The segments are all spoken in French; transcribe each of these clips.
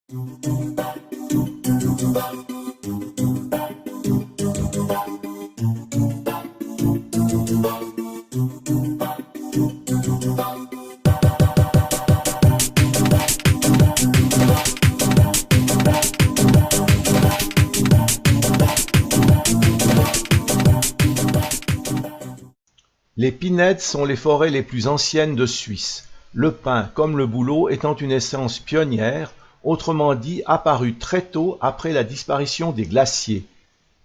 Les pinèdes sont les forêts les plus anciennes de Suisse, le pin comme le bouleau étant une essence pionnière, autrement dit apparue très tôt après la disparition des glaciers.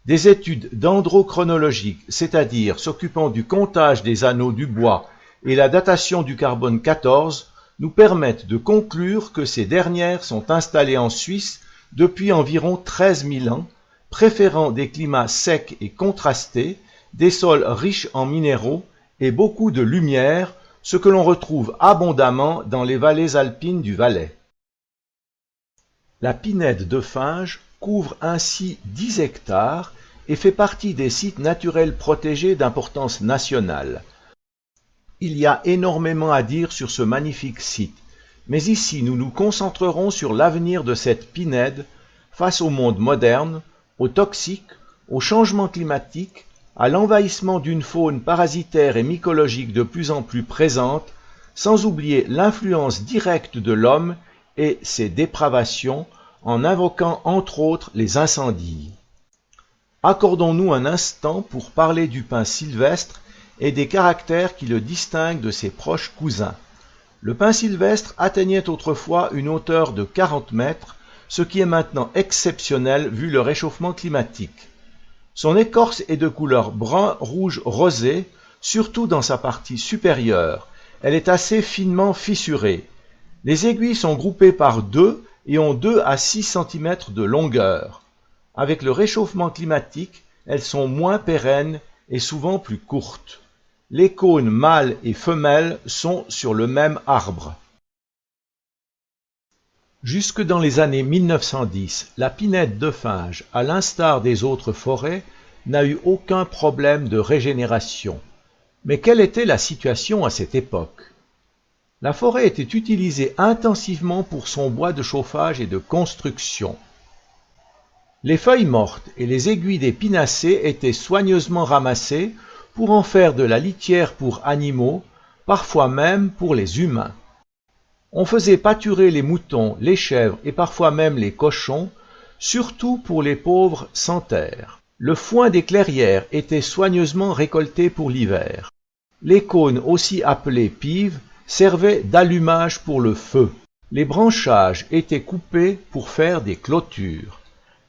Des études dendrochronologiques, c'est-à-dire s'occupant du comptage des anneaux du bois et la datation du carbone 14, nous permettent de conclure que ces dernières sont installées en Suisse depuis environ 13 000 ans, préférant des climats secs et contrastés, des sols riches en minéraux et beaucoup de lumière, ce que l'on retrouve abondamment dans les vallées alpines du Valais. La pinède de Finges couvre ainsi 10 hectares et fait partie des sites naturels protégés d'importance nationale. Il y a énormément à dire sur ce magnifique site, mais ici nous nous concentrerons sur l'avenir de cette pinède face au monde moderne, aux toxiques, au changement climatique, à l'envahissement d'une faune parasitaire et mycologique de plus en plus présente, sans oublier l'influence directe de l'homme et ses dépravations, en invoquant entre autres les incendies. Accordons-nous un instant pour parler du pin sylvestre et des caractères qui le distinguent de ses proches cousins. Le pin sylvestre atteignait autrefois une hauteur de 40 mètres, ce qui est maintenant exceptionnel vu le réchauffement climatique. Son écorce est de couleur brun-rouge rosé, surtout dans sa partie supérieure. Elle est assez finement fissurée. Les aiguilles sont groupées par 2 et ont 2 à 6 cm de longueur. Avec le réchauffement climatique, elles sont moins pérennes et souvent plus courtes. Les cônes mâles et femelles sont sur le même arbre. Jusque dans les années 1910, la pinède de Finges, à l'instar des autres forêts, n'a eu aucun problème de régénération. Mais quelle était la situation à cette époque? La forêt était utilisée intensivement pour son bois de chauffage et de construction. Les feuilles mortes et les aiguilles des pinacées étaient soigneusement ramassées pour en faire de la litière pour animaux, parfois même pour les humains. On faisait pâturer les moutons, les chèvres et parfois même les cochons, surtout pour les pauvres sans terre. Le foin des clairières était soigneusement récolté pour l'hiver. Les cônes, aussi appelés pives, servaient d'allumage pour le feu. Les branchages étaient coupés pour faire des clôtures.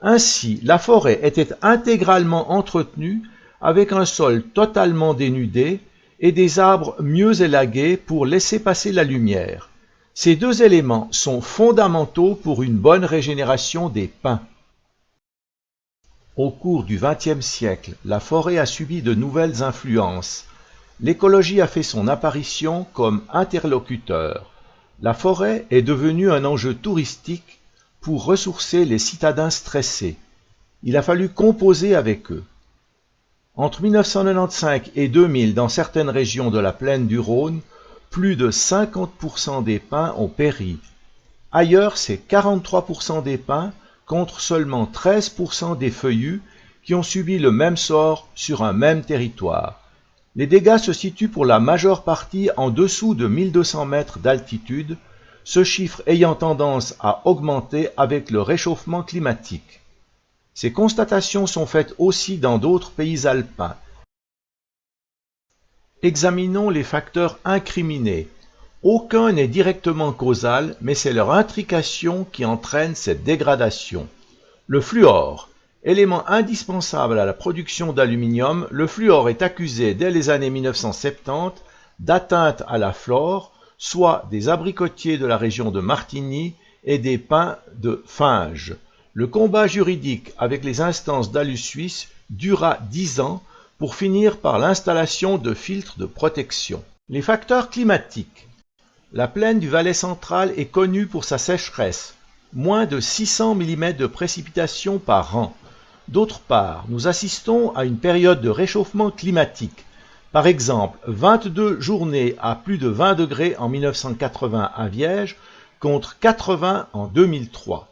Ainsi, la forêt était intégralement entretenue avec un sol totalement dénudé et des arbres mieux élagués pour laisser passer la lumière. Ces deux éléments sont fondamentaux pour une bonne régénération des pins. Au cours du XXe siècle, la forêt a subi de nouvelles influences. L'écologie a fait son apparition comme interlocuteur. La forêt est devenue un enjeu touristique pour ressourcer les citadins stressés. Il a fallu composer avec eux. Entre 1995 et 2000, dans certaines régions de la plaine du Rhône, plus de 50% des pins ont péri. Ailleurs, c'est 43% des pins contre seulement 13% des feuillus qui ont subi le même sort sur un même territoire. Les dégâts se situent pour la majeure partie en dessous de 1200 mètres d'altitude, ce chiffre ayant tendance à augmenter avec le réchauffement climatique. Ces constatations sont faites aussi dans d'autres pays alpins. Examinons les facteurs incriminés. Aucun n'est directement causal, mais c'est leur intrication qui entraîne cette dégradation. Le fluor, élément indispensable à la production d'aluminium, le fluor est accusé dès les années 1970 d'atteinte à la flore, soit des abricotiers de la région de Martigny et des pins de Finges. Le combat juridique avec les instances d'Alu-Suisse dura 10 ans, pour finir par l'installation de filtres de protection. Les facteurs climatiques. La plaine du Valais central est connue pour sa sécheresse, moins de 600 mm de précipitations par an. D'autre part, nous assistons à une période de réchauffement climatique. Par exemple, 22 journées à plus de 20 degrés en 1980 à Viège, contre 80 en 2003.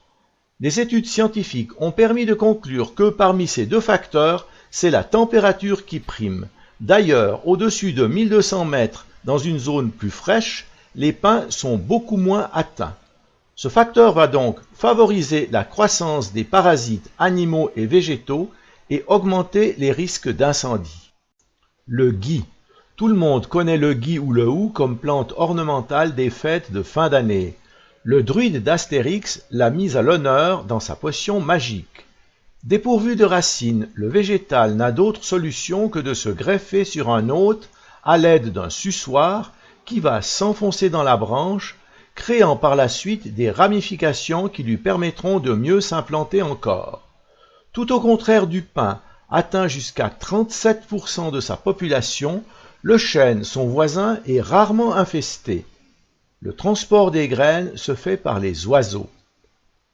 Des études scientifiques ont permis de conclure que parmi ces deux facteurs, c'est la température qui prime. D'ailleurs, au-dessus de 1200 mètres, dans une zone plus fraîche, les pins sont beaucoup moins atteints. Ce facteur va donc favoriser la croissance des parasites animaux et végétaux et augmenter les risques d'incendie. Le gui. Tout le monde connaît le gui ou le hou comme plante ornementale des fêtes de fin d'année. Le druide d'Astérix l'a mise à l'honneur dans sa potion magique. Dépourvu de racines, le végétal n'a d'autre solution que de se greffer sur un hôte à l'aide d'un suçoir qui va s'enfoncer dans la branche, créant par la suite des ramifications qui lui permettront de mieux s'implanter encore. Tout au contraire du pin, atteint jusqu'à 37% de sa population, le chêne, son voisin, est rarement infesté. Le transport des graines se fait par les oiseaux.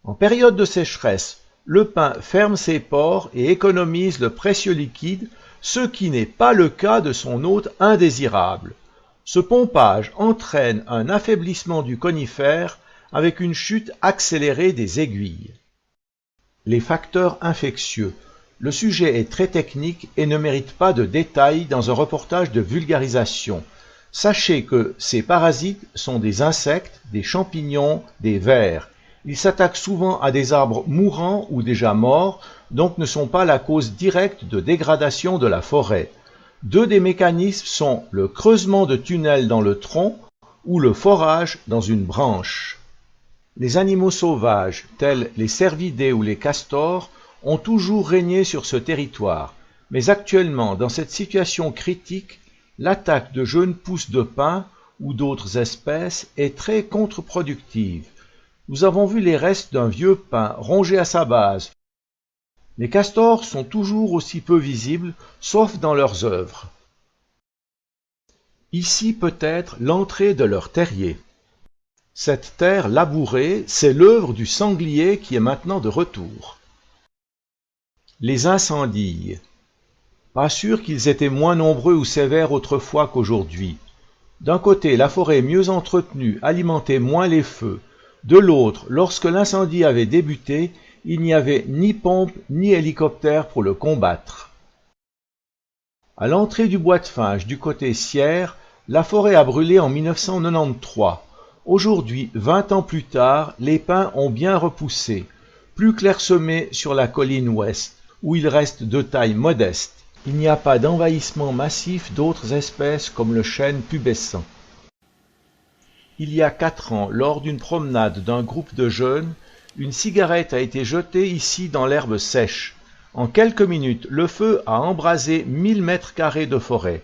En période de sécheresse, le pin ferme ses pores et économise le précieux liquide, ce qui n'est pas le cas de son hôte indésirable. Ce pompage entraîne un affaiblissement du conifère avec une chute accélérée des aiguilles. Les facteurs infectieux. Le sujet est très technique et ne mérite pas de détails dans un reportage de vulgarisation. Sachez que ces parasites sont des insectes, des champignons, des vers. Ils s'attaquent souvent à des arbres mourants ou déjà morts, donc ne sont pas la cause directe de dégradation de la forêt. Deux des mécanismes sont le creusement de tunnels dans le tronc ou le forage dans une branche. Les animaux sauvages, tels les cervidés ou les castors, ont toujours régné sur ce territoire, mais actuellement, dans cette situation critique, l'attaque de jeunes pousses de pin ou d'autres espèces est très contre-productive. Nous avons vu les restes d'un vieux pin rongé à sa base. Les castors sont toujours aussi peu visibles, sauf dans leurs œuvres. Ici peut-être l'entrée de leur terrier. Cette terre labourée, c'est l'œuvre du sanglier qui est maintenant de retour. Les incendies. Pas sûr qu'ils étaient moins nombreux ou sévères autrefois qu'aujourd'hui. D'un côté, la forêt mieux entretenue alimentait moins les feux. De l'autre, lorsque l'incendie avait débuté, il n'y avait ni pompe ni hélicoptère pour le combattre. À l'entrée du bois de Finges du côté Sierre, la forêt a brûlé en 1993. Aujourd'hui, 20 ans plus tard, les pins ont bien repoussé, plus clairsemés sur la colline ouest, où ils restent de taille modeste. Il n'y a pas d'envahissement massif d'autres espèces comme le chêne pubescent. Il y a 4 ans, lors d'une promenade d'un groupe de jeunes, une cigarette a été jetée ici dans l'herbe sèche. En quelques minutes, le feu a embrasé 1000 mètres carrés de forêt.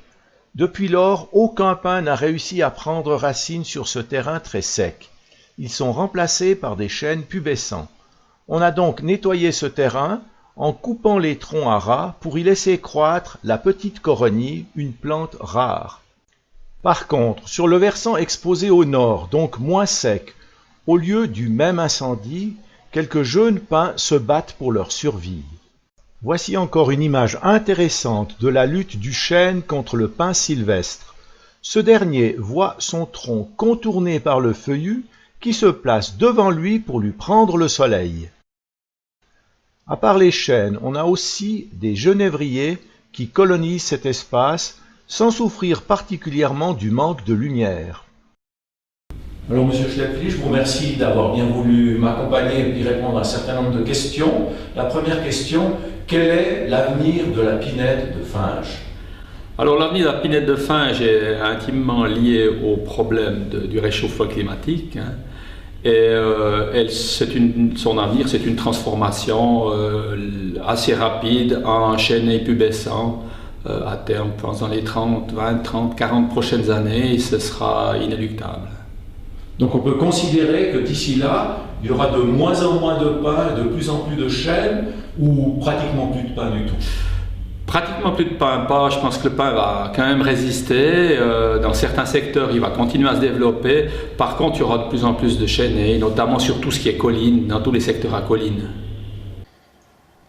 Depuis lors, aucun pin n'a réussi à prendre racine sur ce terrain très sec. Ils sont remplacés par des chênes pubescents. On a donc nettoyé ce terrain en coupant les troncs à ras pour y laisser croître la petite coronie, une plante rare. Par contre, sur le versant exposé au nord, donc moins sec, au lieu du même incendie, quelques jeunes pins se battent pour leur survie. Voici encore une image intéressante de la lutte du chêne contre le pin sylvestre. Ce dernier voit son tronc contourné par le feuillu qui se place devant lui pour lui prendre le soleil. À part les chênes, on a aussi des genévriers qui colonisent cet espace sans souffrir particulièrement du manque de lumière. Alors, Monsieur Schlepfli, je vous remercie d'avoir bien voulu m'accompagner et puis répondre à un certain nombre de questions. La première question, quel est l'avenir de la pinède de Finges? Alors, l'avenir de la pinède de Finges est intimement lié au problème du réchauffement climatique. Et son avenir, c'est une transformation assez rapide en chêne pubescent. À terme, je pense dans les 30, 20, 30, 40 prochaines années, ce sera inéluctable. Donc on peut considérer que d'ici là, il y aura de moins en moins de pins, de plus en plus de chênes, ou pratiquement plus de pins du tout? Pratiquement plus de pins, pas. Je pense que le pin va quand même résister. Dans certains secteurs, il va continuer à se développer. Par contre, il y aura de plus en plus de chênes, notamment sur tout ce qui est colline, dans tous les secteurs à collines.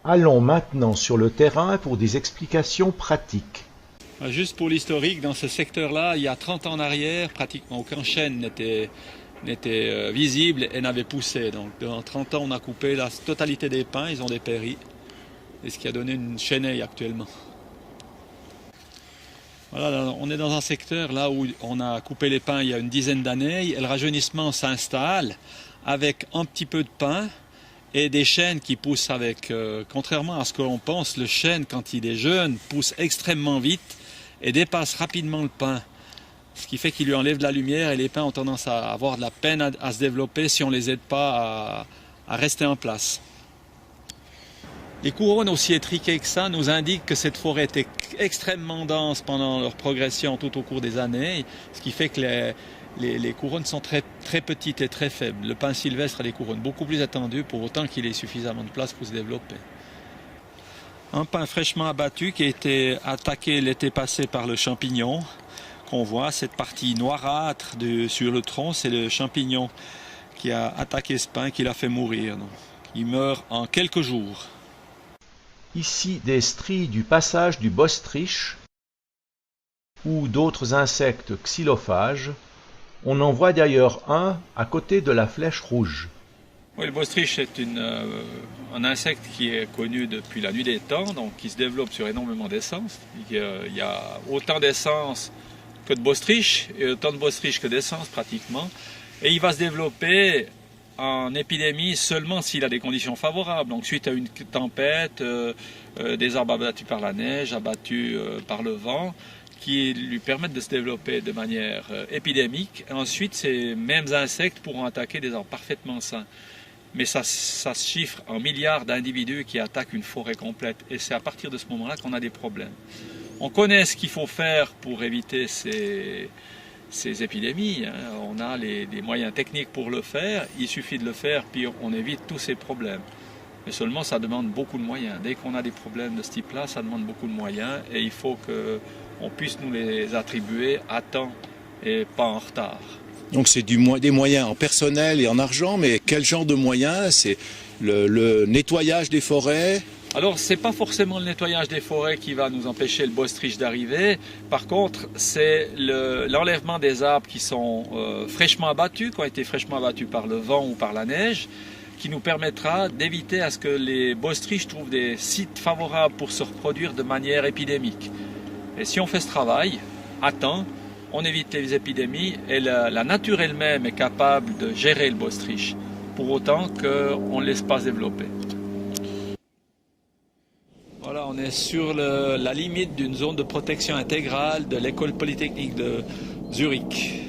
Allons maintenant sur le terrain pour des explications pratiques. Juste pour l'historique, dans ce secteur-là, il y a 30 ans en arrière, pratiquement aucun chêne n'était visible et n'avait poussé. Donc dans 30 ans, on a coupé la totalité des pins, ils ont dépéri. Et ce qui a donné une chênaie actuellement. Voilà, on est dans un secteur là où on a coupé les pins il y a une dizaine d'années et le rajeunissement s'installe avec un petit peu de pin et des chênes qui poussent avec, contrairement à ce que l'on pense, le chêne quand il est jeune pousse extrêmement vite et dépasse rapidement le pin. Ce qui fait qu'il lui enlève de la lumière et les pins ont tendance à avoir de la peine à se développer si on ne les aide pas à rester en place. Les couronnes aussi étriquées que ça nous indiquent que cette forêt était extrêmement dense pendant leur progression tout au cours des années, ce qui fait que les couronnes sont très petites et très faibles. Le pin sylvestre a des couronnes beaucoup plus étendues pour autant qu'il ait suffisamment de place pour se développer. Un pin fraîchement abattu qui a été attaqué l'été passé par le champignon, qu'on voit, cette partie noirâtre sur le tronc, c'est le champignon qui a attaqué ce pin, qui l'a fait mourir. Donc, il meurt en quelques jours. Ici des stries du passage du bostriche ou d'autres insectes xylophages. On en voit d'ailleurs un à côté de la flèche rouge. Oui, le bostriche est un insecte qui est connu depuis la nuit des temps, donc qui se développe sur énormément d'essences. Il y a autant d'essences que de bostriches et autant de bostriches que d'essences pratiquement. Et il va se développer en épidémie seulement s'il a des conditions favorables. Donc suite à une tempête, des arbres abattus par la neige, abattus par le vent, qui lui permettent de se développer de manière épidémique. Et ensuite, ces mêmes insectes pourront attaquer des arbres parfaitement sains. Mais ça se chiffre en milliards d'individus qui attaquent une forêt complète. Et c'est à partir de ce moment-là qu'on a des problèmes. On connaît ce qu'il faut faire pour éviter ces épidémies, hein. On a des moyens techniques pour le faire, il suffit de le faire, puis on évite tous ces problèmes. Mais seulement ça demande beaucoup de moyens. Dès qu'on a des problèmes de ce type-là, ça demande beaucoup de moyens et il faut qu'on puisse nous les attribuer à temps et pas en retard. Donc c'est des moyens en personnel et en argent, mais quel genre de moyens? C'est le nettoyage des forêts? Alors, ce n'est pas forcément le nettoyage des forêts qui va nous empêcher le bostriche d'arriver. Par contre, c'est l'enlèvement des arbres qui sont fraîchement abattus, qui ont été fraîchement abattus par le vent ou par la neige, qui nous permettra d'éviter à ce que les bostriches trouvent des sites favorables pour se reproduire de manière épidémique. Et si on fait ce travail à temps, on évite les épidémies et la nature elle-même est capable de gérer le bostriche, pour autant qu'on ne laisse pas se développer. Voilà, on est sur la limite d'une zone de protection intégrale de l'école polytechnique de Zurich.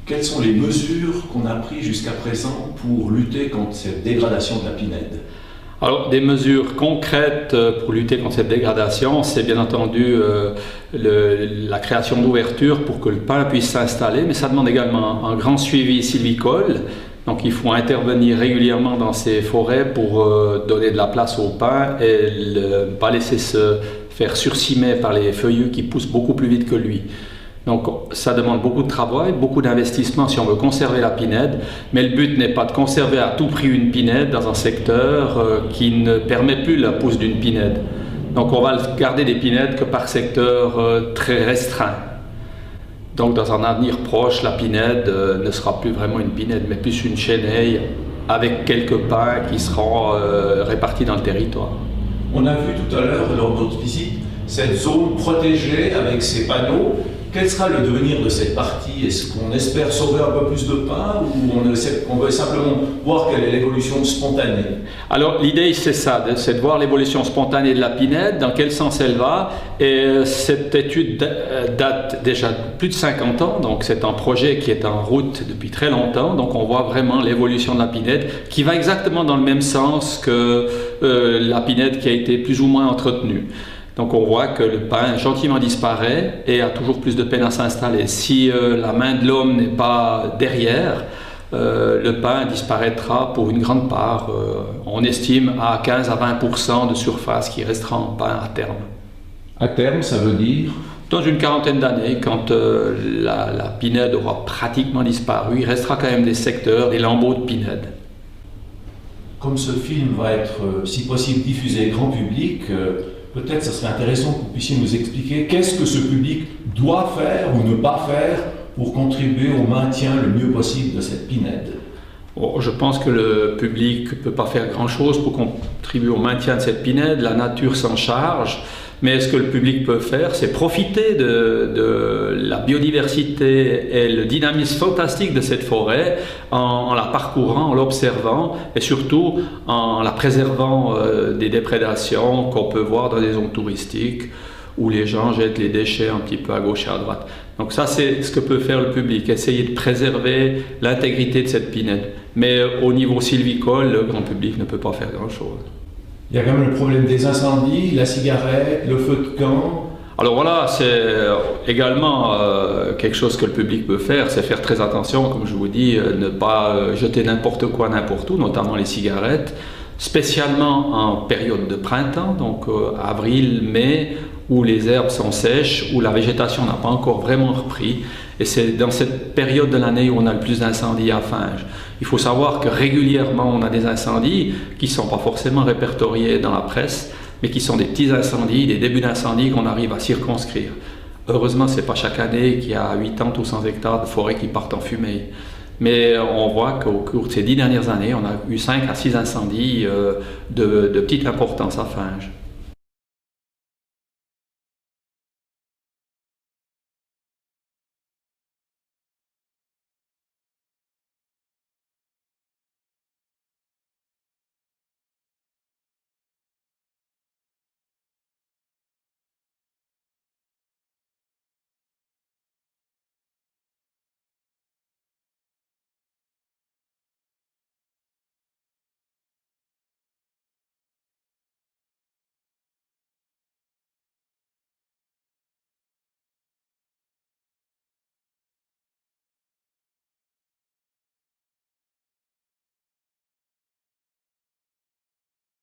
Quelles sont les mesures qu'on a prises jusqu'à présent pour lutter contre cette dégradation de la pinède? Alors, des mesures concrètes pour lutter contre cette dégradation, c'est bien entendu la création d'ouvertures pour que le pin puisse s'installer, mais ça demande également un grand suivi sylvicole. Donc il faut intervenir régulièrement dans ces forêts pour donner de la place au pin et ne pas laisser se faire surcimer par les feuillus qui poussent beaucoup plus vite que lui. Donc ça demande beaucoup de travail, beaucoup d'investissement si on veut conserver la pinède, mais le but n'est pas de conserver à tout prix une pinède dans un secteur qui ne permet plus la pousse d'une pinède. Donc on va garder des pinèdes que par secteur très restreint. Donc dans un avenir proche, la pinède ne sera plus vraiment une pinède, mais plus une chênaie avec quelques pins qui seront répartis dans le territoire. On a vu tout à l'heure, lors de notre visite, cette zone protégée avec ces panneaux. Quel sera le devenir de cette partie? Est-ce qu'on espère sauver un peu plus de pins ou on veut simplement voir quelle est l'évolution spontanée? Alors l'idée c'est ça, c'est de voir l'évolution spontanée de la pinède, dans quel sens elle va. Et cette étude date déjà de plus de 50 ans, donc c'est un projet qui est en route depuis très longtemps. Donc on voit vraiment l'évolution de la pinède qui va exactement dans le même sens que la pinède qui a été plus ou moins entretenue. Donc on voit que le pin gentiment disparaît et a toujours plus de peine à s'installer. Si la main de l'homme n'est pas derrière, le pin disparaîtra pour une grande part. On estime à 15 à 20% de surface qui restera en pin à terme. À terme, ça veut dire? Dans une quarantaine d'années, quand la pinède aura pratiquement disparu, il restera quand même des secteurs, des lambeaux de pinède. Comme ce film va être, si possible, diffusé grand public, peut-être ça serait intéressant que vous puissiez nous expliquer qu'est-ce que ce public doit faire ou ne pas faire pour contribuer au maintien le mieux possible de cette pinède. Bon, je pense que le public ne peut pas faire grand-chose pour contribuer au maintien de cette pinède, la nature s'en charge. Mais ce que le public peut faire, c'est profiter de la biodiversité et le dynamisme fantastique de cette forêt en la parcourant, en l'observant et surtout en la préservant des déprédations qu'on peut voir dans des zones touristiques où les gens jettent les déchets un petit peu à gauche et à droite. Donc ça, c'est ce que peut faire le public, essayer de préserver l'intégrité de cette pinède. Mais au niveau sylvicole, le grand public ne peut pas faire grand-chose. Il y a quand même le problème des incendies, la cigarette, le feu de camp. Alors voilà, c'est également quelque chose que le public peut faire, c'est faire très attention, comme je vous dis, ne pas jeter n'importe quoi n'importe où, notamment les cigarettes, spécialement en période de printemps, donc avril, mai, où les herbes sont sèches, où la végétation n'a pas encore vraiment repris. Et c'est dans cette période de l'année où on a le plus d'incendies à Finges. Il faut savoir que régulièrement on a des incendies qui ne sont pas forcément répertoriés dans la presse, mais qui sont des petits incendies, des débuts d'incendies qu'on arrive à circonscrire. Heureusement, ce n'est pas chaque année qu'il y a 80 ou 100 hectares de forêt qui partent en fumée. Mais on voit qu'au cours de ces 10 dernières années, on a eu 5 à 6 incendies de petite importance à Finges.